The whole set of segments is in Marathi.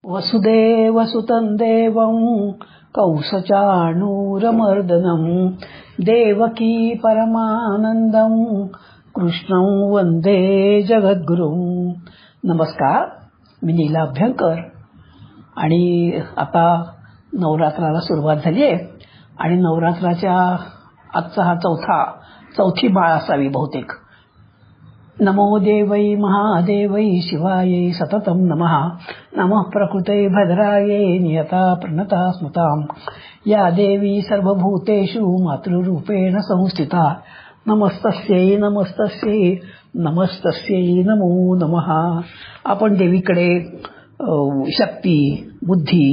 वसुदेवसुतं देवं कंसचाणूरमर्दनं देवकी परमानंदं कृष्णं वंदे जगद्गुरुं. नमस्कार, मी नीला अभ्यंकर. आणि आता नवरात्राला सुरुवात झाली आहे आणि नवरात्राच्या आजचा हा चौथी माळ असावी बहुतेक. नमो देवै महादेवै शिवायै सततं नमः. नमः प्रकृते भद्रायै नियता प्रणता स्मृतां. या देवी सर्वभूतेषु मातृरूपेण संस्थिता. नमस्तस्यै नमस्तस्यै नमस्तस्यै नमो नमः. आपण देवीकडे शक्ती, बुद्धी,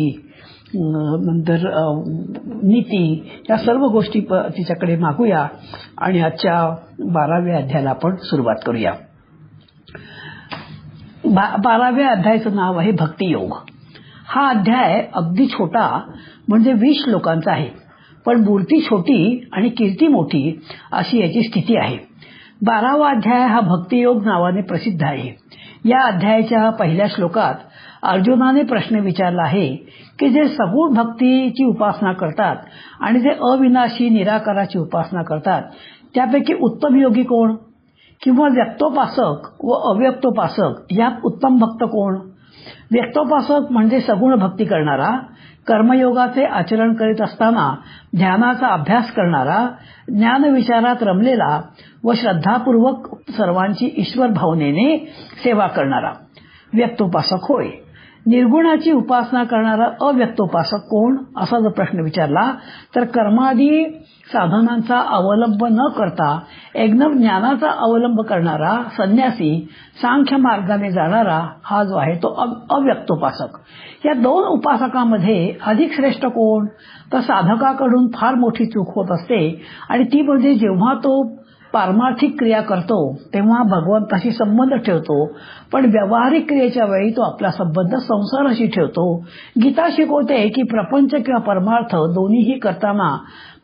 नंतर नीती या सर्व गोष्टी तिच्याकडे मागूया आणि आजच्या 12व्या अध्यायाला आपण सुरुवात करूया. 12व्या अध्यायाचं नाव आहे भक्तियोग. हा अध्याय अगदी छोटा म्हणजे 20 श्लोकांचा आहे, पण मूर्ती छोटी आणि कीर्ती मोठी अशी याची स्थिती आहे. 12वा अध्याय हा भक्तियोग नावाने प्रसिद्ध आहे. या अध्यायाच्या पहिल्या श्लोकात अर्जुनाने प्रश्न विचारला आहे की जे सगुण भक्तीची उपासना करतात आणि जे अविनाशी निराकाराची उपासना करतात त्यापैकी उत्तम योगी कोण, किंवा व्यक्तोपासक व अव्यक्तोपासक यात उत्तम भक्त कोण. व्यक्तोपासक म्हणजे सगुण भक्ती करणारा, कर्मयोगाचे आचरण करीत असताना ध्यानाचा अभ्यास करणारा, ज्ञानविचारात रमलेला व श्रद्धापूर्वक सर्वांची ईश्वर भावनेने सेवा करणारा व्यक्तोपासक होय. निर्गुणाची उपासना करणारा अव्यक्तोपासक कोण असा जर प्रश्न विचारला तर कर्मादी साधनांचा अवलंब न करता एकदम ज्ञानाचा अवलंब करणारा संन्यासी, सांख्य मार्गाने जाणारा हा जो आहे तो अव्यक्तोपासक. या दोन उपासकांमध्ये अधिक श्रेष्ठ कोण, तर साधकाकडून फार मोठी चूक होत असते आणि ती म्हणजे जेव्हा तो पारमार्थिक क्रिया करतो तेव्हा भगवंताशी संबंध ठेवतो, पण व्यावहारिक क्रियेच्या वेळी तो आपला संबंध संसाराशी ठेवतो. गीता शिकवते की प्रपंच किंवा परमार्थ दोन्हीही करताना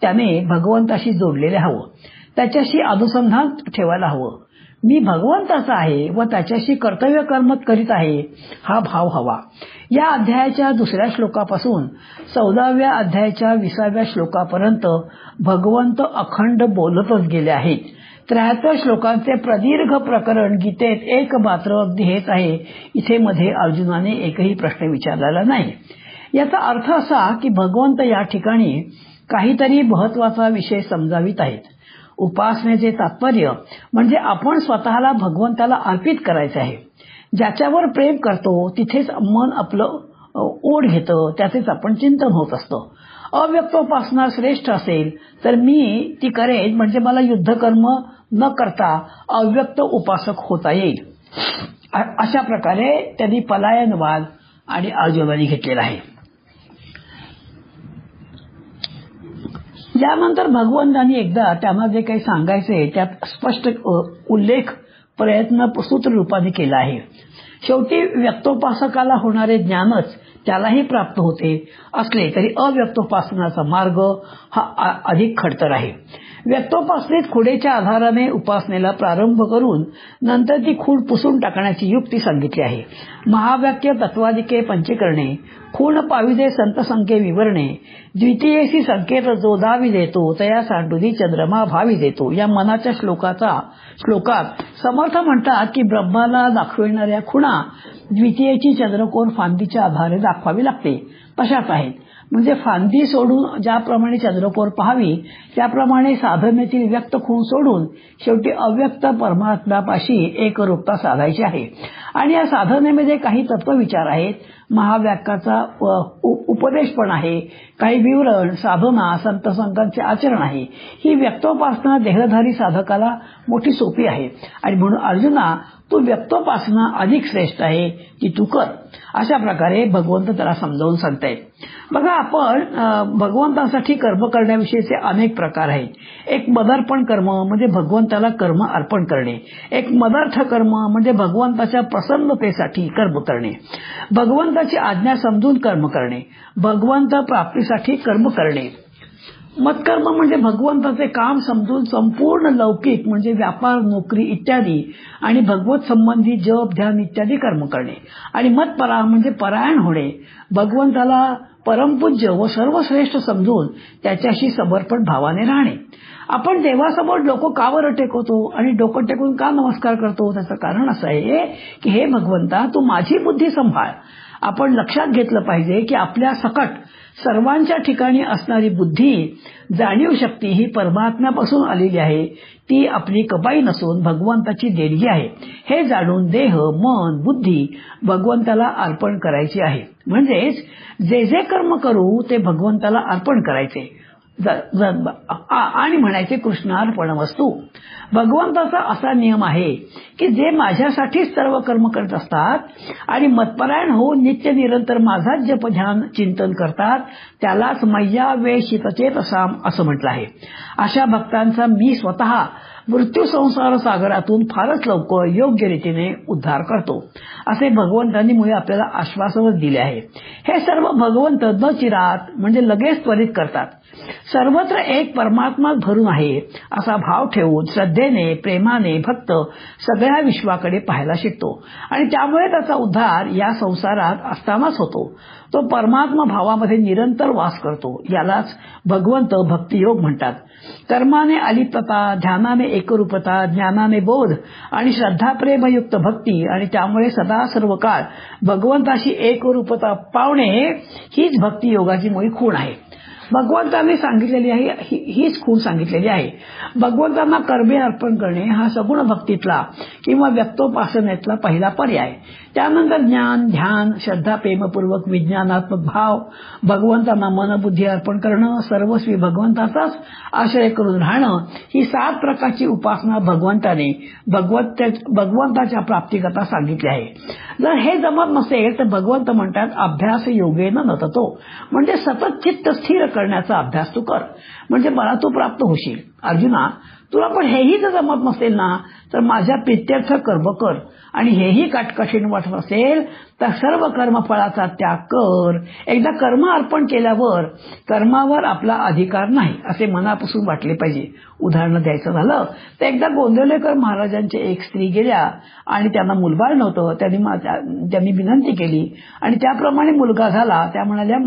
त्याने भगवंताशी जोडलेले हवं, त्याच्याशी अनुसंधान ठेवायला हवं. मी भगवंताचा आहे व त्याच्याशी कर्तव्य कर्म करीत आहे हा भाव हवा. या अध्यायाच्या 2ऱ्या श्लोकापासून 14व्या अध्यायाच्या 20व्या श्लोकापर्यंत भगवंत अखंड बोलतच गेले आहेत. 73 श्लोकांचे प्रदीर्घ प्रकरण गीतेत एक मात्र अगदी हेच आहे. इथे मध्ये अर्जुनाने एकही प्रश्न विचारलेला नाही. याचा अर्थ असा की भगवंत या ठिकाणी काहीतरी महत्वाचा विषय समजावित आहेत. उपासनेचे तात्पर्य म्हणजे आपण स्वतःला भगवंताला अर्पित करायचे आहे. ज्याच्यावर प्रेम करतो तिथेच मन आपलं ओढ घेतं, त्याचेच आपण चिंतन होत असतं. अव्यक्तोपासना श्रेष्ठ असेल तर मी ती करेन, म्हणजे मला युद्धकर्म न करता अव्यक्त उपासक होता येईल. अशा प्रकारे त्यांनी पलायनवाद आणि अर्जुनाने घेतलेला आहे. यानंतर भगवंतांनी एकदा त्यांना जे काही सांगायचे त्यात स्पष्ट उल्लेख प्रयत्न सूत्र रूपाने केला आहे. शेवटी व्यक्तोपासकाला होणारे ज्ञानच त्यालाही प्राप्त होते असले तरी अव्यक्तोपासनाचा मार्ग हा अधिक खडतर आहे. व्यक्तोपासनेत खुडेच्या आधाराने उपासनेला प्रारंभ करून नंतर ती खूण पुसून टाकण्याची युक्ती सांगितली आहे. महावाक्य तत्वादिके पंचीकरणे, खूण पाविदे संत संख्ये विवरणे, द्वितीयेसी संकेत जो दावी देतो तया सांडुदी चंद्रमा भावी देतो. या मनाच्या श्लोकात समर्थ म्हणतात की ब्रह्माला दाखविणाऱ्या खुणा द्वितीयेची चंद्रकोर फांदीच्या आधारे दाखवावी लागते तशाच आहेत. म्हणजे फांदी सोडून ज्याप्रमाणे चंद्रकोर पाहावी त्याप्रमाणे साधनेतील व्यक्त खूण सोडून शेवटी अव्यक्त परमात्म्यापाशी एकरूपता साधायची आहे. आणि या साधनेमध्ये काही तत्वविचार आहेत, महावाक्याचा उपदेश पण आहे, काही विवरण, साधना, संत संतांचे आचरण आहे. ही व्यक्तोपासना देहधारी साधकाला मोठी सोपी आहे आणि म्हणून अर्जुना तू व्यक्तोपासना अधिक श्रेष्ठ आहे ती तू कर. अशा प्रकारे भगवंत त्याला समजावून सांगतायत. बघा, आपण भगवंतासाठी कर्म करण्याविषयीचे अनेक प्रकार आहेत. एक मदार्पण कर्म म्हणजे भगवंताला कर्म अर्पण करणे. एक मदार्थ कर्म म्हणजे भगवंताच्या प्रसन्नतेसाठी कर्म करणे. भगवंताची आज्ञा समजून कर्म करणे. भगवंत प्राप्तीसाठी कर्म करणे. मत्कर्म म्हणजे भगवंताचे काम समजून संपूर्ण लौकिक म्हणजे व्यापार, नोकरी इत्यादी आणि भगवत संबंधी जप, ध्यान इत्यादी कर्म करणे. आणि मतपरा म्हणजे परायण होणे, भगवंताला परमपूज्य व सर्वश्रेष्ठ समजून त्याच्याशी समर्पण भावाने राहणे. आपण देवासमोर डोकं का बरं टेकवतो आणि डोकं टेकून का नमस्कार करतो? त्याचं कारण असं आहे की हे भगवंता, तू माझी बुद्धी सांभाळ. आपण लक्षात घेतलं पाहिजे की आपल्या सकट सर्वांच्या ठिकाणी असणारी बुद्धी, जाणीव शक्ती ही परमात्म्यापासून आलेली आहे. ती आपली कमाई नसून भगवंताची देणगी आहे. हे जाणून देह, मन, बुद्धी भगवंताला अर्पण करायची आहे. म्हणजेच जे जे कर्म करू ते भगवंताला अर्पण करायचे आणि म्हणायचे कृष्णार्पणमस्तु. भगवंताचा असा नियम आहे की जे माझ्यासाठीच सर्व कर्म करत असतात आणि मतपरायण होऊन नित्य निरंतर माझाच जप, ध्यान, चिंतन करतात त्यालाच मय्या वेशितचेतसाम असं म्हटलं आहे. अशा भक्तांचा मी स्वतः मृत्यू संसार सागरातून फारच लवकर योग्य रीतीने उद्धार करतो, असे भगवंतांनी मुळे आपल्याला आश्वासनच दिले आहे. हे सर्व भगवंत न चिरात म्हणजे लगेच त्वरित करतात. सर्वत्र एक परमात्मा भरून आहे असा भाव ठेवून श्रद्धेने, प्रेमाने भक्त सगळ्या विश्वाकडे पाहायला शिकतो आणि त्यामुळे त्याचा उद्धार या संसारात असतानाच होतो. तो परमात्मा भावामध्ये निरंतर वास करतो. यालाच भगवंत भक्तियोग म्हणतात. कर्माने अलिप्तता, ध्यानाने एकरूपता, ज्ञानाने बोध आणि श्रद्धाप्रेमयुक्त भक्ती आणि त्यामुळे सदा सर्व काळ भगवंताशी एकरूपता पावणे हीच भक्तियोगाची मुळी खूण आहे. भगवंतांनी सांगितलेली आहे, हीच खूण सांगितलेली आहे. भगवंतांना कर्मे अर्पण करणे हा सगुण भक्तीतला किंवा व्यक्तोपासनेतला पहिला पर्याय. त्यानंतर ज्ञान, ध्यान, श्रद्धा, प्रेमपूर्वक विज्ञानात्मक भाव, भगवंतांना मनबुद्धी अर्पण करणं, सर्वस्वी भगवंताचाच आश्रय करून राहणं, ही 7 प्रकारची उपासना भगवंताने भगवंताच्या प्राप्तिकथा सांगितली आहे. जर हे जमत नसेल तर भगवंत म्हणतात अभ्यास योगेन नततो, म्हणजे सतत चित्त स्थिर करण्याचा अभ्यास तू कर, म्हणजे मला तू प्राप्त होशील. अर्जुना, तुला पण हेही जर जमत नसेल ना तर माझ्या प्रित्यर्थ कर्म कर आणि हेही कठीण वाटत असेल तर सर्व कर्मफळाचा त्याग कर. एकदा कर्म अर्पण केल्यावर कर्मावर आपला अधिकार नाही असे मनापासून वाटले पाहिजे. उदाहरण द्यायचं झालं तर एकदा गोंदवलेकर महाराजांच्या एक स्त्री गेल्या आणि त्यांना मुलबाळ नव्हतं. त्यांनी विनंती केली आणि त्याप्रमाणे मुलगा झाला. त्या म्हणाल्या,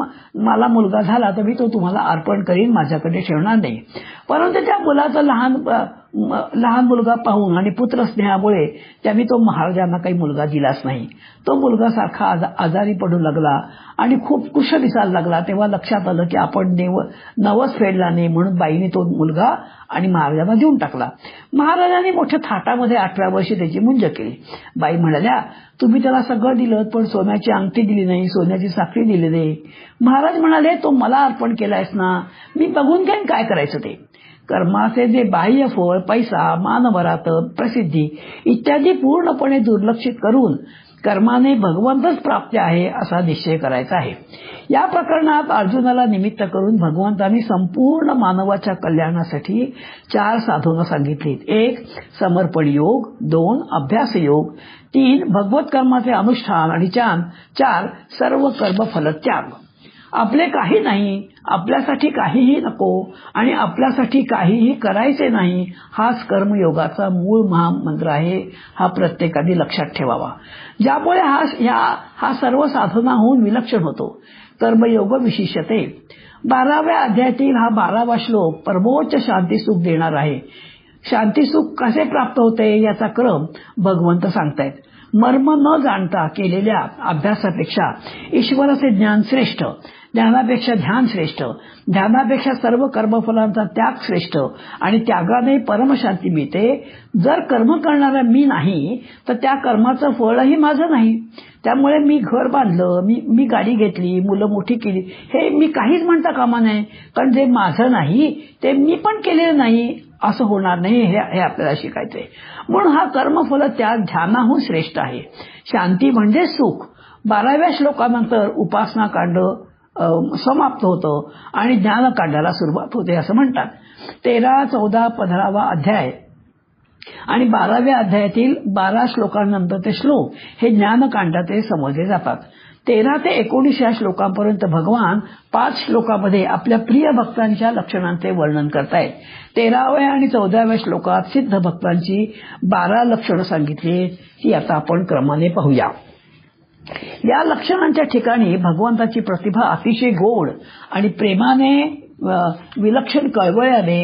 मला मुलगा झाला तर मी तो तुम्हाला अर्पण करीन, माझ्याकडे ठेवणार नाही. परंतु त्या मुलाचा लहान मुलगा पाहून आणि पुत्र स्नेहामुळे त्यांनी तो महाराजांना काही मुलगा दिलाच नाही. तो मुलगा सारखा आजारी पडू लागला आणि खूप कुश दिसायला लागला. तेव्हा लक्षात आलं की आपण नवस फेडला नाही, म्हणून बाईने तो मुलगा आणि महाराजांना देऊन टाकला. महाराजांनी मोठ्या थाटामध्ये 18 वर्षी त्याची मुंज केली. बाई म्हणाल्या, तुम्ही त्याला सगळं दिलं पण सोन्याची अंगठी दिली नाही, सोन्याची साखळी दिली नाही. महाराज म्हणाले, तो मला अर्पण केलायस ना, मी बघून घेईन काय करायचं ते. कर्माचे जे बाह्य फळ, पैसा, मानवरात, प्रसिद्धी इत्यादी पूर्णपणे दुर्लक्षित करून कर्माने भगवंतच प्राप्ती आहे असा निश्चय करायचा आहे. या प्रकरणात अर्जुनाला निमित्त करून भगवंतांनी संपूर्ण मानवाच्या कल्याणासाठी 4 साधनं सांगितलीत. 1 समर्पण योग, 2 अभ्यास योग, 3 भगवत कर्माचे अनुष्ठान आणि 4 सर्व कर्मफल त्याग. आपले काही नाही, आपल्यासाठी काहीही नको आणि आपल्यासाठी काहीही करायचे नाही, हाच कर्मयोगाचा मूळ महामंत्र आहे. हा प्रत्येकाने लक्षात ठेवावा. ज्यामुळे हा सर्व साधनाहून विलक्षण होतो. कर्मयोग विशिष्यते. 12व्या अध्यायातील हा 12वा श्लोक परमोच्च शांतीसुख देणार आहे. शांतीसुख कसे प्राप्त होते याचा क्रम भगवंत सांगतायत. मर्म न जाणता केलेल्या अभ्यासापेक्षा ईश्वराचे ज्ञान श्रेष्ठ, ज्ञानापेक्षा ध्यान श्रेष्ठ, ध्यानापेक्षा सर्व कर्मफलांचा त्याग श्रेष्ठ आणि त्यागाने परमशांती मिळते. जर कर्म करणारा मी नाही तर त्या कर्माचं फळही माझं नाही. त्यामुळे मी घर बांधलं, मी गाडी घेतली, मुलं मोठी केली, हे मी काहीच म्हणता कामा नये, कारण जे माझं नाही ते मी पण केलेलं नाही असं होणार नाही. हे आपल्याला शिकायचंय. म्हणून हा कर्मफल त्याग ध्यानाहून श्रेष्ठ आहे. शांती म्हणजे सुख. 12व्या श्लोकानंतर उपासना कांड समाप्त होतं आणि ज्ञानकांडाला सुरुवात होते असं म्हणतात. 13, 14, 15वा अध्याय आणि 12व्या अध्यायातील 12 श्लोकांनंतर ते श्लोक हे ज्ञानकांडाचे समजले जातात. 13 ते 19 या श्लोकांपर्यंत भगवान 5 श्लोकामध्ये आपल्या प्रिय भक्तांच्या लक्षणांचे वर्णन करतायत. 13व्या आणि 14व्या श्लोकात सिद्ध भक्तांची 12 लक्षणं सांगितली, ती आता आपण क्रमाने पाहूया. या लक्षणांच्या ठिकाणी भगवंताची प्रतिभा अतिशय गोड आणि प्रेमाने विलक्षण कळवळ्याने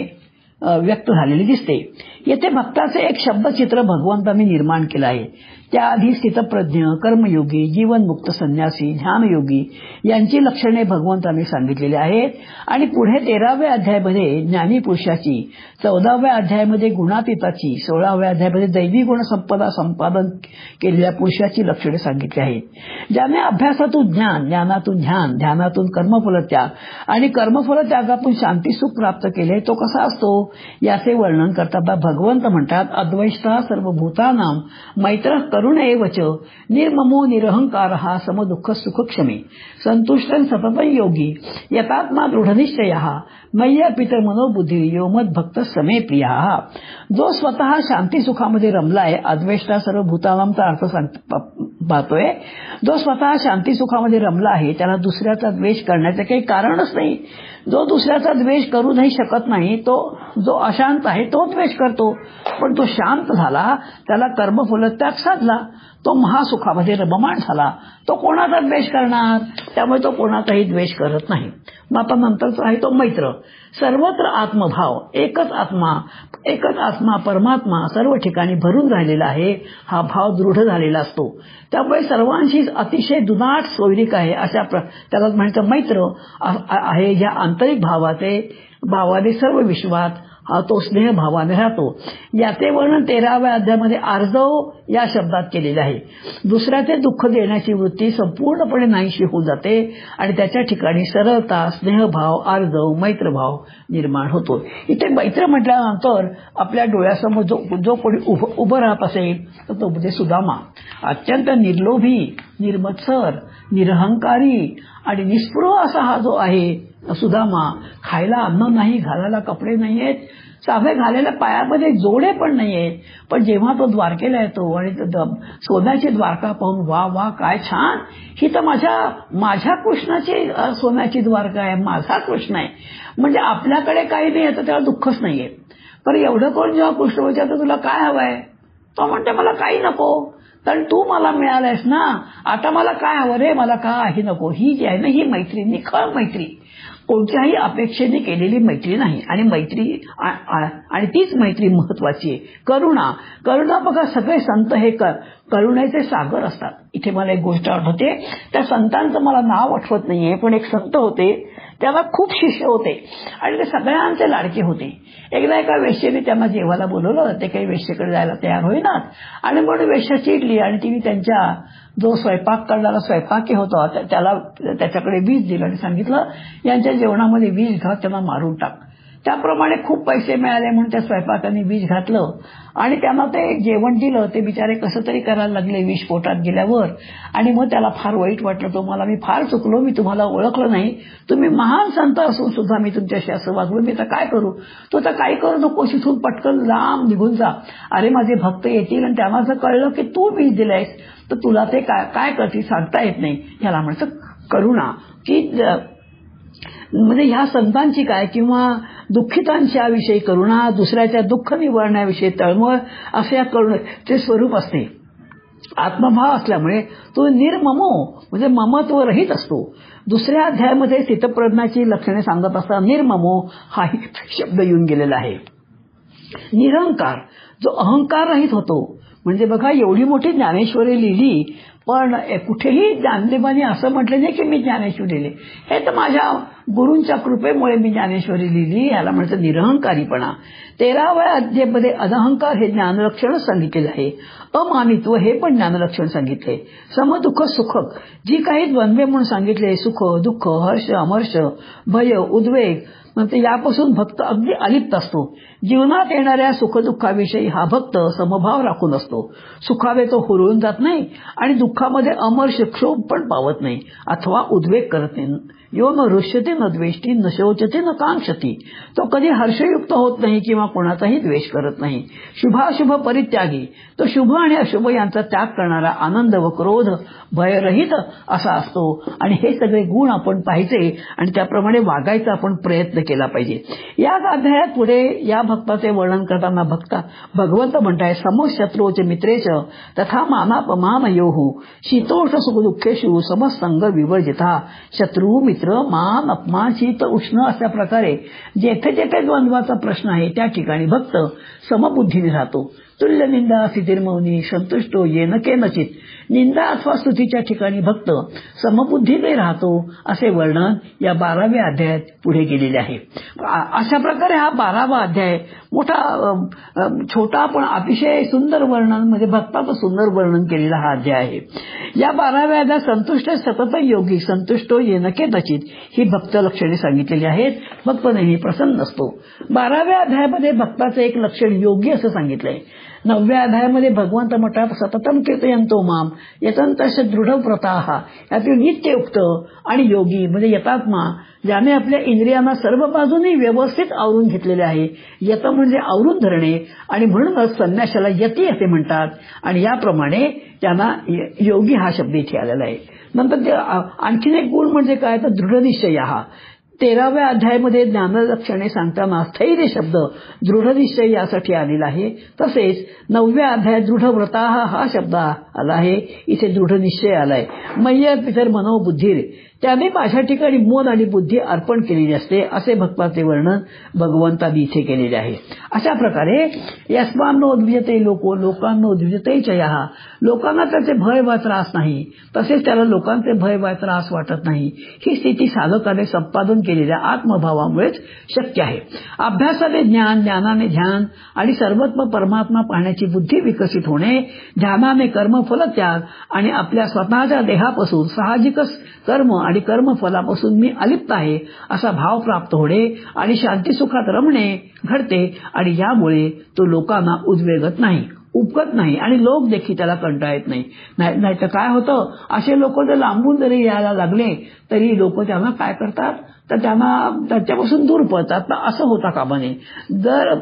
व्यक्त झालेली दिसते. येथे भक्ताचे एक शब्दचित्र भगवंतांनी निर्माण केलं आहे. त्याआधी स्थितप्रज्ञ, कर्मयोगी, जीवनमुक्त संन्यासी, ध्यानयोगी यांची लक्षणे भगवंतांनी सांगितलेली आहेत. आणि पुढे 13व्या अध्यायामध्ये ज्ञानी पुरुषाची, 14व्या अध्यायामध्ये गुणातीताची, 16व्या अध्यायामध्ये दैवी गुण संपदा संपादन केलेल्या पुरुषाची लक्षणे सांगितली आहेत. ज्याने अभ्यासातून ज्ञान, ज्ञानातून ध्यान, ध्यानातून कर्मफल त्याग आणि कर्मफल त्यागातून शांती सुख प्राप्त केले, तो कसा असतो याचे वर्णन करताना भगवंत म्हणतात, अद्वैष्टा सर्वभूतानां मैत्र करुण एवच निर्ममो निरहंकार समदुःख सुखक्षमी संतुष्टन सततं योगी यतात्मा दृढनिश्चयः मय्य पितर मनोबुद्धी यो मद भक्त समे प्रिया. जो स्वतः शांती सुखामध्ये रमलाय, अद्वेष्टा सर्व भूतानांचा अर्थ पाहतोय, जो स्वतः शांती सुखामध्ये रमला आहे त्याला दुसऱ्याचा द्वेष करण्याचे काही कारणच नाही. जो दुसऱ्याचा द्वेष करू नाही शकत नाही, तो जो अशांत आहे तो द्वेष करतो. पण तो शांत झाला, त्याला कर्मफल त्याग साधला, तो महासुखामध्ये रममाण झाला, तो कोणाचा द्वेष करणार? त्यामुळे तो कोणाचाही द्वेष करत नाही. मग आता नंतरचा आहे तो मैत्र. सर्वत्र आत्मभाव, एकच आत्मा परमात्मा सर्व ठिकाणी भरून राहिलेला आहे. हा भाव दृढ झालेला असतो, त्यामुळे सर्वांशी अतिशय दुनाट सोयरीक आहे. अशा त्याला म्हणतं मैत्र आहे. ज्या आंतरिक भावाने सर्व विश्वात तो स्नेह भावाने राहतो. याचे वर्णन 13व्या अध्यायामध्ये आर्जव या शब्दात केलेले आहे. दुसऱ्याचे दुःख देण्याची वृत्ती संपूर्णपणे नाहीशी होऊन जाते आणि त्याच्या ठिकाणी सरळता, स्नेहभाव, आर्जव, मैत्रभाव निर्माण होतो. इथे मैत्र म्हटल्यानंतर आपल्या डोळ्यासमोर जो कोणी उभं राहत असेल तर तो म्हणजे सुदामा. अत्यंत निर्लोभी, निर्मत्सर, निरहंकारी आणि निस्पृह असा हा जो आहे सुदामा. खायला अन्न नाही, घालायला कपडे नाहीयेत, साधे घालेल्या पायामध्ये जोडे पण नाहीयेत. पण जेव्हा तो द्वारकेला येतो आणि सोन्याची द्वारका पाहून वा वा काय छान, ही तर माझ्या कृष्णाची सोन्याची द्वारका आहे, माझा कृष्ण आहे. म्हणजे आपल्याकडे काही नाही तर त्याला दुःखच नाहीये. पण एवढं कोण जेव्हा कृष्ण विचारतो तुला काय हवंय, तो म्हणते मला काही नको, कारण तू मला मिळालायस ना, आता मला काय हवं रे, मला काही नको. ही जी आहे ना, ही मैत्री, निखळ मैत्री, कोणत्याही अपेक्षेने केलेली मैत्री नाही. आणि तीच मैत्री महत्वाची आहे. करुणा बघा, सगळे संत हे करुणेचे सागर असतात. इथे मला एक गोष्ट आठवते, त्या संतांचं मला नाव आठवत नाहीये, पण एक संत होते, त्याला खूप शिष्य होते आणि ते सगळ्यांचे लाडके होते. एकदा एका वेश्येने त्यांना जेवायला बोलवलं, ते काही वेश्येकडे जायला तयार होईनात आणि म्हणून वेश्या चिडली आणि तिने त्यांच्या जो स्वयंपाक करणारा स्वयंपाकी होता त्याच्याकडे विष दिलं आणि सांगितलं, यांच्या जेवणामध्ये विष घात, त्यांना मारून टाक. त्याप्रमाणे खूप पैसे मिळाले म्हणून त्या स्वयंपाकाने विष घातलं आणि त्यांना ते जेवण दिलं. ते बिचारे कसं तरी करायला लागले विष पोटात गेल्यावर. आणि मग त्याला फार वाईट वाटलं, तो मला, मी फार चुकलो, मी तुम्हाला ओळखलं नाही, तुम्ही महान संत असून सुद्धा मी तुमच्याशी असं वागलो, मी आता काय करू. तो तर काही करू नको, इथून पटकन लांब निघून जा. अरे माझे भक्त येतील आणि त्यांना जर कळलं की तू विष दिलायस तर तुला ते काय करतील सांगता येत नाही. ह्याला म्हणतं करुणा. की म्हणजे ह्या संतांची काय, किंवा दुःखितांच्या विषयी करुणा, दुसऱ्याच्या दुःख निवारण्याविषयी तळमळ, असे या करुणेचे स्वरूप असते. आत्मभाव असल्यामुळे तो निर्ममो म्हणजे ममत्व रहित असतो. दुसऱ्या अध्यायामध्ये स्थितप्रज्ञाची लक्षणे सांगत असताना निर्ममो हा शब्द येऊन गेलेला आहे. निरंकार, जो अहंकार रहित होतो. म्हणजे बघा, एवढी मोठी ज्ञानेश्वरी लिहिली, पण कुठेही ज्ञानदेवाने असं म्हटलं नाही की मी ज्ञानेश्वरी लिहिली, हे तर माझ्या गुरूंच्या कृपेमुळे मी ज्ञानेश्वरी लिहिली. याला म्हणतं निरहंकारीपणा. 13व्या अध्यायामध्ये अनहंकार हे ज्ञानलक्षण सांगितलेलं आहे. अमानित्व हे पण ज्ञानलक्षण सांगितले. समदुःख सुख, जी काही द्वंद्वे म्हणून सांगितले, सुख दुःख, हर्ष अमर्ष, भय उद्वेग, म्हणजे यापासून भक्त अगदी अलिप्त असतो. जीवनात येणाऱ्या सुखदुःखाविषयी हा भक्त समभाव राखून असतो. सुखावे तो हुरळून जात नाही आणि दुःखामध्ये अमर्ष क्षोभ पण पावत नाही अथवा उद्वेग करत नाही. यो न रुष्यते न द्वेष्टी न शोचते न कांक्षती. तो कधी हर्षयुक्त होत नाही किंवा कोणाचाही द्वेष करत नाही. शुभाशुभ परित्यागी. तो शुभ आणि अशुभ यांचा त्याग करणारा, आनंद व क्रोध भयरहित असा असतो. आणि हे सगळे गुण आपण पाहिजे आणि त्याप्रमाणे वागायचा आपण प्रयत्न केला पाहिजे. या अध्यायात पुढे या भक्ताचे वर्णन करताना भगवंत म्हणताय, समशत्रूच मित्रेश तथा मानापमानयोः शीतोष्ण सुख दुःखेषु समसंग विवर्जिता. शत्रू मित्र मान अपमान शीत उष्ण अशा प्रकारे जेथे जेथे द्वंद्वाचा प्रश्न आहे त्या ठिकाणी भक्त समबुद्धीने राहतो. तुल्य निंदा स्थितिर्मौनी संतुष्टो येन केनचित. निंदा अथवा स्तुतीच्या ठिकाणी भक्त समबुद्धीने राहतो असे वर्णन या 12व्या अध्यायात पुढे गेलेले आहे. अशा प्रकारे हा 12वा अध्याय मोठा छोटा पण अतिशय सुंदर वर्णन, म्हणजे भक्ताचं सुंदर वर्णन केलेला हा अध्याय आहे. या 12व्या अध्यायात संतुष्ट सतत योगी संतुष्टो येन केनचित ही भक्त लक्षणे सांगितलेली आहेत. भक्त नेहमी प्रसन्न असतो. 12व्या अध्यायामध्ये भक्ताचं एक लक्षण योगी असं सांगितलंय. 9व्या अध्यायामध्ये भगवंत म्हणतात, सततम कीर्तयन्तो माम यतन्तश्च दृढ व्रताः. यातील नित्ययुक्त आणि योगी म्हणजे यतात्मा, ज्याने आपल्या इंद्रियांना सर्व बाजूंनी व्यवस्थित आवरून घेतलेले आहे. यत म्हणजे आवरून धरणे आणि म्हणूनच संन्यासाला यती असे म्हणतात. आणि याप्रमाणे त्यांना योगी हा शब्द इथे आलेला आहे. नंतर आणखीन एक गुण म्हणजे काय तर दृढनिश्चय. 13व्या अध्यायामध्ये ज्ञानलक्षणे सांगताना स्थैर्य शब्द दृढनिश्चय यासाठी आलेला आहे. तसेच 9व्या अध्यायात दृढव्रताः हा शब्द आला आहे. इथे दृढनिश्चय आलाय. मय्यत पितर मनोबुद्धीर, त्याने माझ्या ठिकाणी मन आणि बुद्धी अर्पण केलेली असते असे भक्ताचे वर्णन भगवंतांनी इथे केलेले आहे. अशा प्रकारे यस्मान्नो द्विजते लोको लोकांनो द्विजते चयः. लोकांना त्याचे भय वा त्रास नाही, तसेच त्याला लोकांचे भय वा त्रास वाटत नाही. ही स्थिती साधकाने संपादन केलेल्या आत्मभावामुळेच शक्य आहे. अभ्यासाने ज्ञान, ज्ञानाने ध्यान आणि सर्वत्व परमात्मा पाहण्याची बुद्धी विकसित होणे, ध्यानाने कर्मफल त्याग आणि आपल्या स्वतःच्या देहापासून साहजिकच कर्म आणि कर्मफलापासून मी अलिप्त आहे असा भाव प्राप्त होणे आणि शांतीसुखात रमणे घडते. आणि यामुळे तो लोकांना उद्वेगत नाही, उपकत नाही आणि लोक देखील त्याला कंटाळत नाही. नाहीतर काय होतं, असे लोक जर लांबून जरी यायला लागले तरी लोक त्यांना काय करतात तर त्यांना त्याच्यापासून दूर पळतात. असं होता कामा नये. जर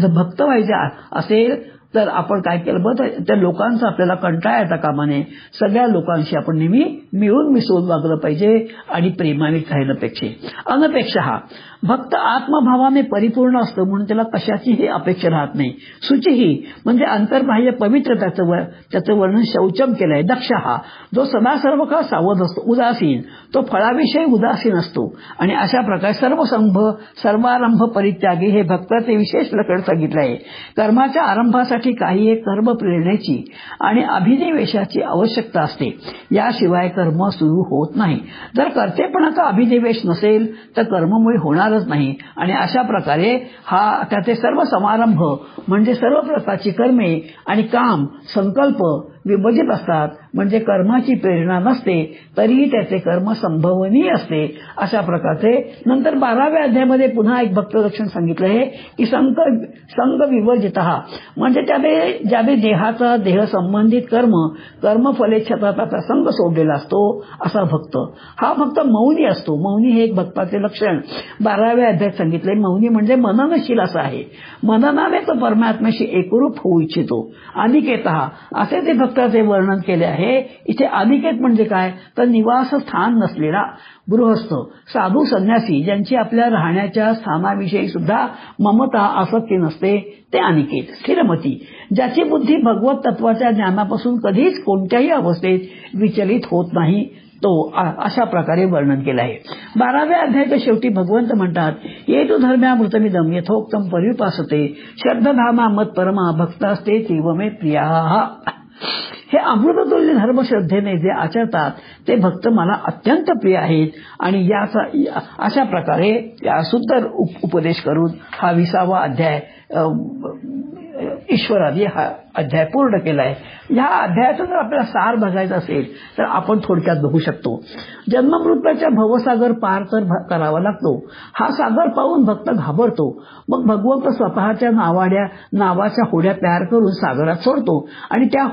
भक्त व्हायचे असेल तर आपण काय केलं बघ, त्या लोकांचा आपल्याला कंटाळा येता कामा नये. सगळ्या लोकांशी आपण नेहमी मिळून मिसळून वागलं पाहिजे आणि प्रेमाने राहिलं अनपेक्षा. भक्त आत्मभावाने परिपूर्ण असतो म्हणून त्याला कशाचीही अपेक्षा राहत नाही. शुचीही म्हणजे अंतर्बाह्य पवित्र त्याचं वर्णन शौचम केलंय. दक्ष जो सदा सर्व काळ सावध असतो. उदासीन तो फळाविषयी उदासीन असतो. आणि अशा प्रकारे सर्वारंभ परित्यागी हे भक्ताचे विशेष लक्षण सांगितलं आहे. कर्माच्या आरंभासाठी काही एक कर्म प्रेरणेची आणि अभिनिवेशाची आवश्यकता असते. याशिवाय कर्म सुरू होत नाही. जर कर्तेपणाचा अभिनिवेश नसेल तर कर्ममुळे होणारच नाही. आणि अशा प्रकारे त्याचे सर्व समारंभ म्हणजे सर्व प्रकारची कर्मे आणि काम संकल्प विभजित असतात. म्हणजे कर्माची प्रेरणा नसते तरीही त्याचे कर्म संभवनीय असते. अशा प्रकारचे नंतर 12व्या अध्यायामध्ये पुन्हा एक भक्त लक्षण सांगितलं आहे की संग विवर्जित म्हणजे ज्याने देहाचा देह संबंधित कर्मफलेच्छताचा संग सोडलेला असतो असा भक्त. हा भक्त मौनी असतो. मौनी हे एक भक्ताचे लक्षण 12व्या अध्यायात सांगितले. मौनी म्हणजे मननशील असा आहे. मननाने तो परमात्म्याशी एकरूप होऊ इच्छितो. अनिकेत असे ते भक्ताचे वर्णन केले आहे. इथे अनिकेत म्हणजे काय तर निवासस्थान नसलेला गृहस्थ, साधू, संन्यासी ज्यांची आपल्या राहण्याच्या स्थानाविषयी सुद्धा ममता आसक्ती नसते ते अनिकेत. स्थिरमती ज्याची बुद्धी भगवत तत्वाच्या ज्ञानापासून कधीच कोणत्याही अवस्थेत विचलित होत नाही तो अशा प्रकारे वर्णन केलं आहे. 12व्या अध्यायाच्या शेवटी भगवंत म्हणतात, ये तु धर्म्यामृतमिदं यथोक्तं पर्युपासते श्रद्धाधामा मत परमा भक्तास्ते तीव मे प्रियाः. हे अमृततुल्य धर्म श्रद्धेने जे आचरतात ते भक्त मला अत्यंत प्रिय आहेत. आणि अशा प्रकारे या सुंदर उपदेश करून हा 20वा अध्याय ईश्वरादी हा अध्याय पूर्ण केलाय. ह्या अध्यायाचा जर आपल्याला सार बघायचा असेल तर आपण थोडक्यात बघू शकतो. जन्ममृत्यूच्या भवसागर पार तर करावा लागतो. हा सागर पाहून भक्त घाबरतो. मग भगवंत स्वतःच्या नावाच्या होड्या तयार करून सागरात सोडतो आणि त्या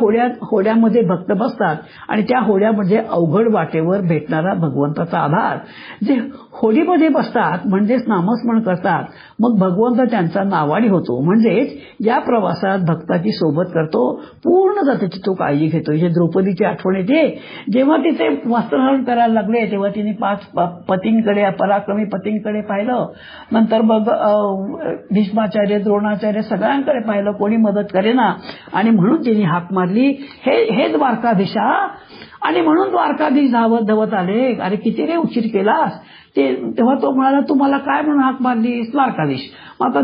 होड्यामध्ये भक्त बसतात आणि त्या होड्यामध्ये अवघड वाटेवर भेटणारा भगवंताचा आधार. जे होडीमध्ये बसतात म्हणजेच नामस्मरण करतात, मग भगवंत त्यांचा नावाडी होतो. म्हणजेच या प्रवासात भक्ताची सोबत करतो, पूर्ण जातीची तो काळजी घेतो. जे द्रौपदीची आठवण येते, जेव्हा तिचे वस्त्रहरण करायला लागले तेव्हा तिने 5 पतींकडे, पराक्रमी पतींकडे पाहिलं. नंतर मग भीष्माचार्य, द्रोणाचार्य सगळ्यांकडे पाहिलं, कोणी मदत करेना आणि म्हणून तिने हाक मारली, हे द्वारकाधीशा. आणि म्हणून द्वारकाधीश धावत आले. अरे किती रे उशीर केलास. तेव्हा तो म्हणाला, तुम्हाला काय म्हणून हाक मारलीस? द्वारकाधीश. मग आता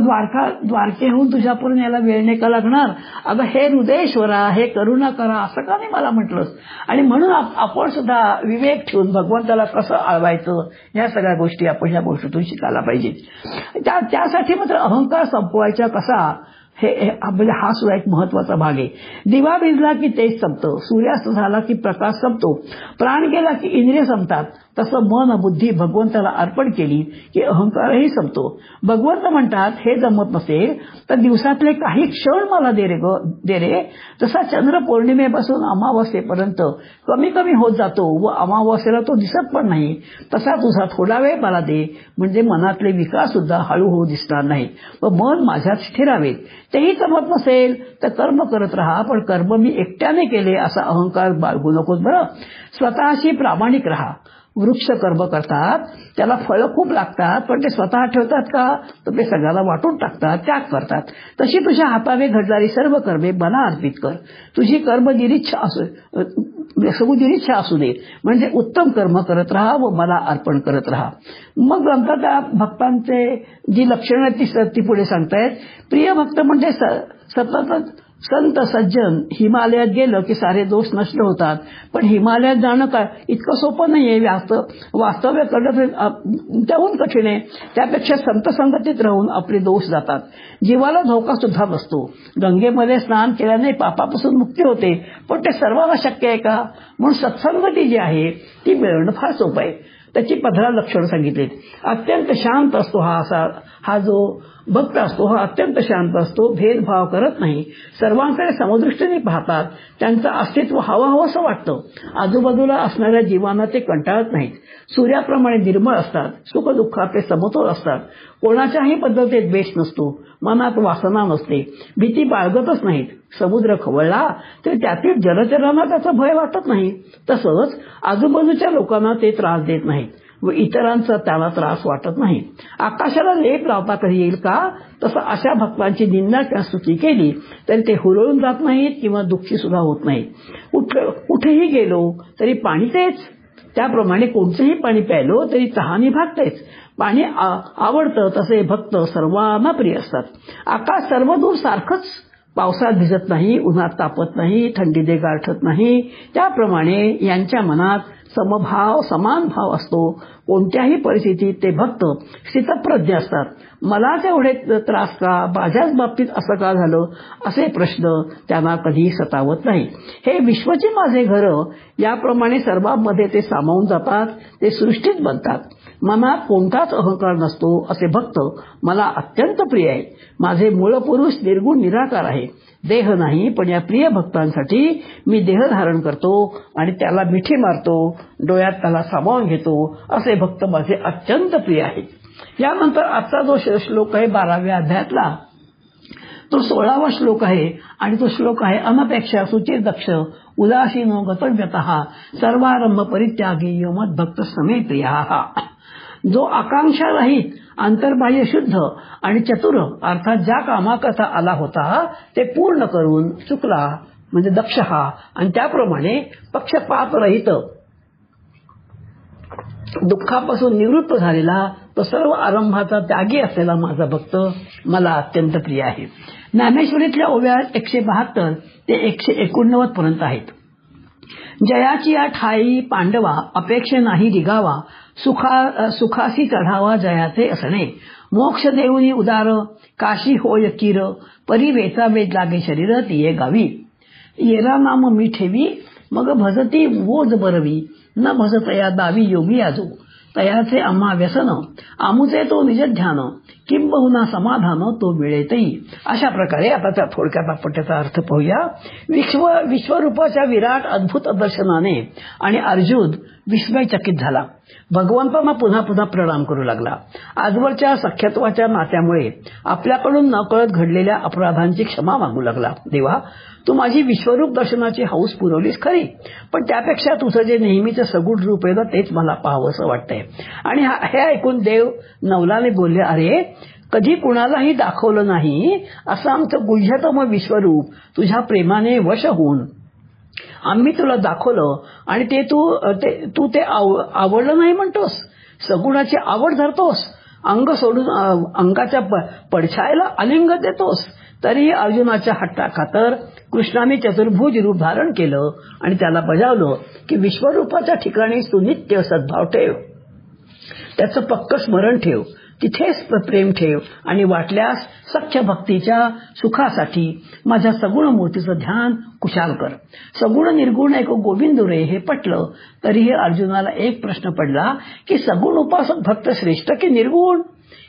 द्वारकेहून तुझ्यापर्यंत यायला वेळ नाही का लागणार? अगं हे हृदयेश्वरा, हे करुणा करा, असं का नाही मला म्हटलंस? आणि म्हणून आपण सुद्धा विवेक ठेवून भगवंताला कसं आळवायचं, ह्या सगळ्या गोष्टी आपण ह्या गोष्टीतून शिकायला पाहिजेत. त्यासाठी मात्र अहंकार संपवायचा कसा, म्हणजे हा सुद्धा एक महत्वाचा भाग आहे. दिवा भिजला की तेज संपतं, सूर्यास्त झाला की प्रकाश संपतो, प्राण गेला की इंद्रिय संपतात. तसं मन बुद्धी भगवंताला अर्पण केली की अहंकारही संपतो. भगवंत म्हणतात, हे जमत नसेल तर दिवसातले काही क्षण मला दे रे. तसा चंद्र पौर्णिमेपासून अमावस्येपर्यंत कमी कमी होत जातो व अमावस्येला तो दिसत पण नाही. तसा तुझा थोडा वेळ मला दे, म्हणजे मनातले विकार सुद्धा हळूहळू दिसणार नाहीत व मन माझ्यात स्थिरावेत. तेही जमत नसेल तर कर्म करत राहा, पण कर्म मी एकट्याने केले असा अहंकार बाळगू नकोस बरं. स्वतःशी प्रामाणिक राहा. वृक्ष कर्म करतात, त्याला फळं खूप लागतात, पण ते स्वतः ठेवतात का? तर ते सगळ्याला वाटून टाकतात, त्याग करतात. तशी तुझ्या हाताने घडणारी सर्व कर्मे मला अर्पित कर. तुझी कर्म निरीच्छा असू दे, म्हणजे उत्तम कर्म करत राहा व मला अर्पण करत राहा. मग नंतर त्या भक्तांचे जी लक्षणं ती पुढे सांगतायत. प्रिय भक्त म्हणजे सतत संत सज्जन. हिमालयात गेलं की सारे दोष नष्ट होतात, पण हिमालयात जाणं काय इतकं सोपं नाहीये. वास्तव्य करणं त्याहून कठीण आहे. त्यापेक्षा संत संगतीत राहून आपले दोष जातात, जीवाला धोका सुद्धा बसतो. गंगेमध्ये स्नान केल्याने पापापासून मुक्ती होते, पण ते सर्वांना शक्य आहे का? म्हणून सत्संगती जी आहे ती मिळवणं फार सोपं आहे. त्याची 15 लक्षणं सांगितलीत. अत्यंत शांत असतो हा जो भक्त असतो, हा अत्यंत शांत असतो, भेदभाव करत नाही, सर्वांकडे समदृष्टीने पाहतात, त्यांचं अस्तित्व हवंसं वाटतं, आजूबाजूला असणाऱ्या जीवांना ते कंटाळत नाहीत, सूर्याप्रमाणे निर्मळ असतात, सुखदुःखाचे समतोल असतात, कोणाच्याही पद्धतीत द्वेष नसतो, मनात वासना नसते, भीती बाळगतच नाहीत. समुद्र खवळला तरी त्यातील जलचरांना त्याचा भय वाटत नाही. तसंच आजूबाजूच्या लोकांना ते त्रास देत नाहीत व इतरांचा त्याला त्रास वाटत नाही. आकाशाला लेप लावता कधी येईल का? तसं अशा भक्तांची निंदा किंवा स्तुती केली तरी ते हुरळून जात नाहीत किंवा दुःखी सुद्धा होत नाहीत. कुठेही गेलो तरी पाणी तेच. त्याप्रमाणे कोणतेही पाणी प्यायलो तरी तहानी भागतेच. पाणी आवडतं तसे भक्त सर्वांना प्रिय असतात. आकाश सर्वदूर सारखंच, पावसात भिजत नाही, उन्हात तापत नाही, थंडीने गारठत नाही. त्याप्रमाणे यांच्या मनात समभाव, समान भाव असतो. कोणत्याही परिस्थितीत ते भक्त स्थितप्रज्ञ असतात. मला तेवढे त्रास का, माझ्याच बाबतीत असं का झालं, असे प्रश्न त्यांना कधी सतावत नाही. हे विश्वचे माझे घर, याप्रमाणे सर्वांमध्ये ते सामावून जातात, ते सृष्टीत बनतात. मनात कोणताच अहंकार नसतो असे भक्त मला अत्यंत प्रिय आहे. माझे मूळ पुरुष निर्गुण निराकार आहे. देह नाही, पण या प्रिय भक्तांसाठी मी देह धारण करतो आणि त्याला मिठी मारतो, डोळ्यात त्याला सामावून घेतो. असे भक्त माझे अत्यंत प्रिय आहेत. यानंतर आजचा जो श्लोक आहे 12व्या अध्यायातला, तो 16वा श्लोक आहे आणि तो श्लोक आहे अनपेक्षा सुचिर दक्ष उदासीनो गतव्यतः सर्वारंभ परित्यागी यो मद्भक्त समे प्रियाः. जो आकांक्षा रहित, अंतर्बाह्य शुद्ध आणि चतुर, अर्थात ज्या कामाकरता आला होता ते पूर्ण करून चुकला म्हणजे दक्ष हा, आणि त्याप्रमाणे पक्षपात रहित दुःखापासून निवृत्त झालेला, तो सर्व आरंभाचा त्यागी असलेला माझा भक्त मला अत्यंत प्रिय आहे. ज्ञानेश्वरीतल्या ओव्या 172 ते 189 पर्यंत आहेत. जयाची या ठाई पांडवा, अपेक्षे नाही दिगावा, सुखासी चढावा जयाचे असणे, मोक्ष देऊनी उदार काशी होय किर परी वेचा वेद लागे शरीर तिये गावी येरा नाम मी ठेवी मग भजती बोज बरवी न भजतया दावी योगी आजो तयाचे आम्हा व्यसन आमुचे तो निज ध्यान किंबहुना समाधान तो मिळेतही. अशा प्रकारे आता त्या थोडक्यात आपण त्याचा अर्थ पाहूया. विश्वरूपाच्या विराट अद्भुत दर्शनाने आणि अर्जुन विस्मयचकित झाला. भगवंतांना पुन्हा पुन्हा प्रणाम करू लागला. आजवरच्या सख्यत्वाच्या नात्यामुळे आपल्याकडून नकळत घडलेल्या अपराधांची क्षमा मागू लागला. देवा, तू माझी विश्वरूप दर्शनाची हौस पुरवलीस खरी, पण त्यापेक्षा तुझं जे नेहमीचं सगुण रूप आहे तेच मला पाहावंसं वाटतंय. आणि हे ऐकून देव नवलाने बोलले, अरे कधी कुणालाही दाखवलं नाही असं आमचं गुह्यतम विश्वरूप तुझ्या प्रेमाने वश होऊन आम्ही तुला दाखवलं आणि ते तू ते आवडलं नाही म्हणतोस. सगुणाची आवड धरतोस, अंग सोडून अंगाच्या पडछायला आलिंग देतोस. तरी अर्जुनाच्या हट्टाखातर कृष्णाने चतुर्भुज रूप धारण केलं आणि त्याला बजावलं की विश्वरूपाच्या ठिकाणी तू नित्य सद्भाव ठेव, त्याचं पक्क स्मरण ठेव, तिथेच प्रेम ठेव आणि वाटल्यास सख्य भक्तीच्या सुखासाठी माझ्या सगुण मूर्तीचं ध्यान कुशाल कर. सगुण निर्गुण एक गोविंद रे हे पटलं तरीही अर्जुनाला एक प्रश्न पडला की सगुण उपासक भक्त श्रेष्ठ की निर्गुण.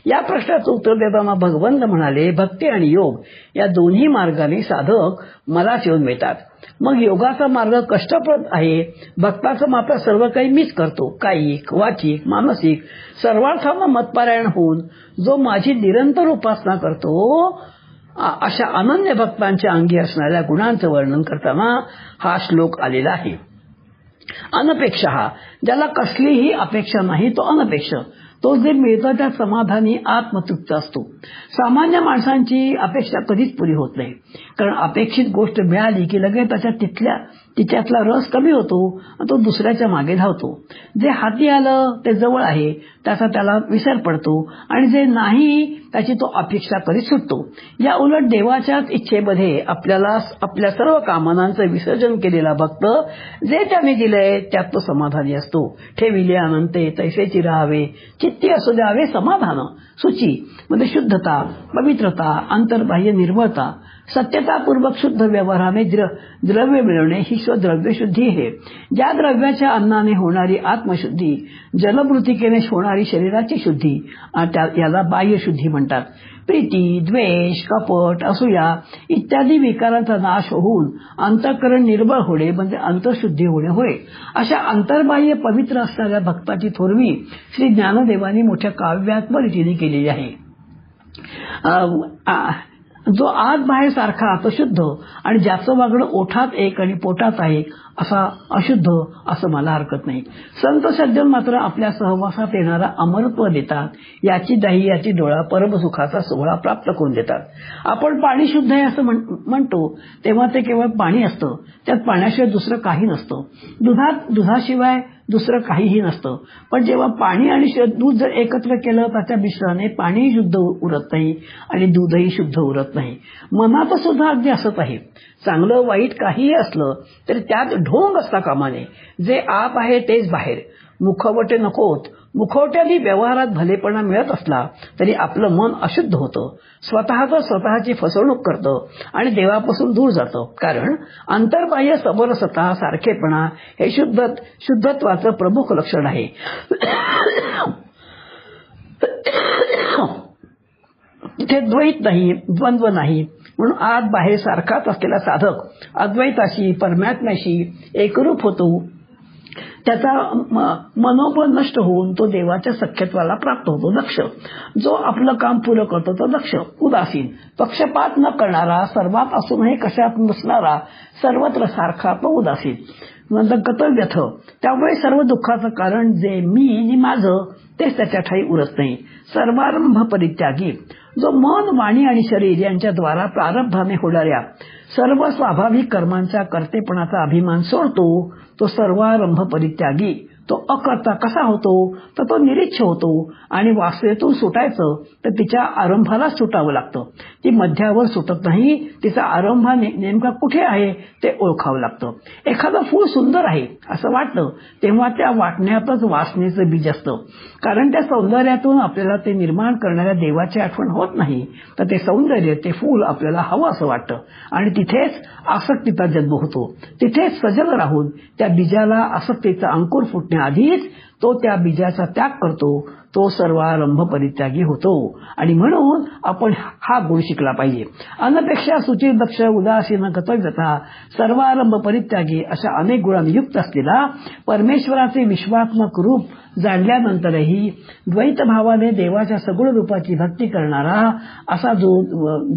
या प्रश्नाचं उत्तर देताना भगवंत म्हणाले, भक्ती आणि योग या दोन्ही मार्गाने साधक मलाच येऊन मिळतात. मग योगाचा मार्ग कष्टप्रद आहे, भक्ताचं मात्र सर्व काही मीच करतो. कायिक वाचिक मानसिक सर्वार्थानं मतपारायण होऊन जो माझी निरंतर उपासना करतो अशा अनन्य भक्तांच्या अंगी असणाऱ्या गुणांचं वर्णन करताना हा श्लोक आलेला आहे. अनपेक्षा, हा ज्याला कसलीही अपेक्षा नाही तो अनपेक्ष, तो जे मिळतं त्या समाधानी आत्मतृप्त असतो. सामान्य माणसांची अपेक्षा कधीच पुरी होत नाही, कारण अपेक्षित गोष्ट मिळाली की लगेच तिच्यातला रस कमी होतो आणि तो दुसऱ्याच्या मागे धावतो. जे हाती आलं ते जवळ आहे त्याचा त्याला विसर पडतो आणि जे नाही त्याची तो अपेक्षा करीत सुटतो. या उलट देवाच्याच इच्छेमध्ये आपल्या सर्व कामनांचं विसर्जन केलेला भक्त जे त्याने दिलंय त्यात तो समाधानी असतो. ठेविले अनंते तैसेची राहावे चित्ती असू द्यावे समाधान. शुची म्हणजे शुद्धता, पवित्रता, अंतर्बाह्य निर्मळता, सत्यतापूर्वक शुद्ध व्यवहाराने द्रव्य मिळवणे ही द्रव्यशुद्धी आहे. ज्या द्रव्याच्या अन्नाने होणारी आत्मशुद्धी, जलमृतिकेने होणारी शरीराची शुद्धी याला बाह्यशुद्धी म्हणतात. प्रीती, द्वेष, कपट, असूया इत्यादी विकारांचा नाश होऊन अंतःकरण निर्मळ होणे म्हणजे अंतःशुद्धी होणे होय. अशा अंतर्बाह्य पवित्र असणाऱ्या भक्ताची थोरवी श्री ज्ञानदेवांनी मोठ्या काव्यात्म रीतीने केलेली आहे. जो आत बाहेर सारखा तो शुद्ध आणि ज्याचं वागणं ओठात एक आणि पोटात आहे असा अशुद्ध असं मला हरकत नाही. संत सज्जन मात्र आपल्या सहवासात येणारा अमरत्व देतात. याची दाही याची डोळा परमसुखाचा सोहळा प्राप्त करून देतात. आपण पाणी शुद्ध आहे असं म्हणतो तेव्हा ते केवळ पाणी असतं, त्यात पाण्याशिवाय दुसरं काही नसतं. दुधाशिवाय दुसरं काहीही नसतं. पण जेव्हा पाणी आणि दूध जर एकत्र केलं त्याच्या मिश्रणाने पाणी शुद्ध उरत नाही आणि दूधही शुद्ध उरत नाही. मनात सुद्धा अगदी असंच आहे. चांगलं वाईट काहीही असलं तरी त्यात ढोंग असता कामा नये. जे आत आहे तेच बाहेर. मुखवटे नकोत. मुखवट्याने व्यवहारात भलेपणा मिळत असला तरी आपलं मन अशुद्ध होतं, स्वतःची फसवणूक करतं आणि देवापासून दूर जातं. कारण अंतर्बाह्य समरसता, सारखेपणा हे शुद्धत्वाचं प्रमुख लक्षण आहे. तिथे द्वैत नाही, द्वंद्व नाही. म्हणून आत बाहेर सारखाच असलेला साधक अद्वैताशी, परमात्म्याशी एकरूप होतो. त्याचा मनोबळ नष्ट होऊन तो देवाच्या सख्यत्वाला प्राप्त होतो. दक्ष, जो आपलं काम पुरं करतो तो दक्ष. उदासीन, पक्षपात न करणारा, सर्वात असूनही कशात नसणारा, सर्वत्र सारखा तो उदासीन. गतव्यथ, त्यामुळे सर्व दुःखाचं कारण जे मी आणि माझं तेच त्याच्या ठाई उरत नाही. सर्वारंभ परित्यागी, जो मन, वाणी आणि शरीर यांच्याद्वारा प्रारब्धाने होणाऱ्या सर्व स्वाभाविक कर्मांच्या कर्तेपणाचा अभिमान सोडतो तो सर्वारंभ परित्यागी तो अकर्ता कसा होतो, तर तो निरीच्छ होतो आणि वासनेतून सुटायचं तर तिच्या आरंभालाच सुटावं लागतं. ती मध्यावर सुटत नाही, तिचा आरंभ नेमका कुठे आहे ते ओळखावं लागतं. एखादं फूल सुंदर आहे असं वाटलं तेव्हा त्या वाटण्यातच वासनेचं बीज असतं. कारण त्या सौंदर्यातून आपल्याला ते निर्माण करणाऱ्या देवाची आठवण होत नाही, तर ते सौंदर्य, ते फूल आपल्याला हवं असं वाटतं आणि तिथेच आसक्तीचा जन्म होतो. तिथेच सजग राहून त्या बीजाला आसक्तीचा अंकुर फुटण्याआधीच तो त्या बीजाचा त्याग करतो. तो सर्वारंभ परित्यागी होतो. आणि म्हणून आपण हा गुण शिकला पाहिजे. अनपेक्षा, सुचिर्दक्ष, उदासीन, गतव्यता, सर्वारंभ परित्यागी अशा अनेक गुणांनी युक्त असलेला परमेश्वराचे विश्वात्मक रूप जाणल्यानंतरही द्वैत भावाने देवाच्या सगुण रूपाची भक्ती करणारा असा जो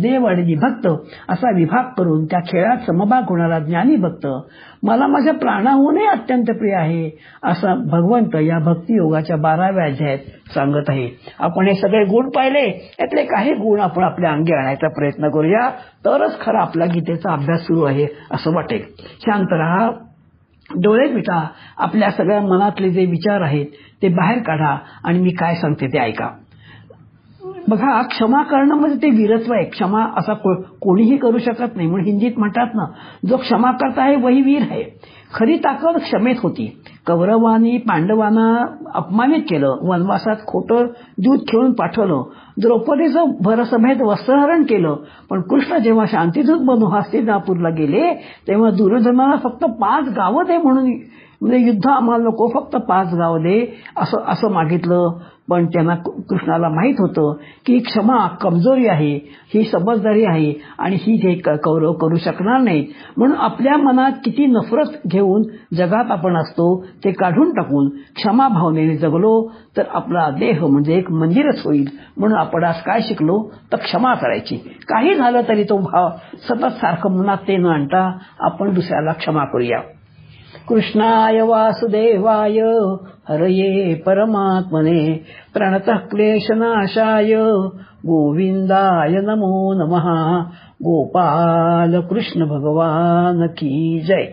देव आणि विभक्त असा विभाग करून त्या खेळात समभाग होणारा ज्ञानी भक्त मला माझ्या प्राणाहूनही अत्यंत प्रिय आहे असं भगवंत या भक्तियोगाच्या 12व्या अध्यायात सांगत आहे. आपण हे सगळे गुण पाहिले, यातले काही गुण आपण आपल्या अंगी आणायचा प्रयत्न करूया, तरच खरा आपला गीतेचा अभ्यास सुरू आहे असं वाटेल. शांत राहा, डोळे मिटा, आपल्या सगळ्या मनातले जे विचार आहेत ते बाहेर काढा आणि मी काय सांगते ते ऐका. बघा, क्षमा करणं म्हणजे ते वीरत्व आहे. क्षमा असा कोणीही करू शकत नाही. म्हणून हिंदीत म्हणतात ना, जो क्षमा करता है वही वीर है. खरी ताकद क्षमेत होती. कौरवांनी पांडवांना अपमानित केलं, वनवासात खोटं दूध खेळून पाठवलं, द्रौपदीचं भरसभेत वस्त्रहरण केलं, पण कृष्ण जेव्हा शांतिदूत बनून हस्तिनापूरला गेले तेव्हा दुर्योधनाला फक्त 5 गावं दे म्हणून, म्हणजे युद्ध आम्हाला नको, फक्त 5 गावं दे असं मागितलं. पण त्यांना कृष्णाला माहित होतं की क्षमा कमजोरी आहे, ही समजदारी आहे आणि ही हे कौरव करू शकणार नाहीत. म्हणून आपल्या मनात किती नफरत घेऊन जगात आपण असतो ते काढून टाकून क्षमा भावनेने जगलो तर आपला देह म्हणजे एक मंदिरच होईल. म्हणून आपण आज काय शिकलो तर क्षमा करायची. काही झालं तरी तो भाव सतत सारखं मनात ते न आणता आपण दुसऱ्याला क्षमा करूया. कृष्णाय वासुदेवाय हरये परमात्मने प्रणतः क्लेशनाशाय गोविंदाय नमो नमः. गोपाल कृष्ण भगवान की जय.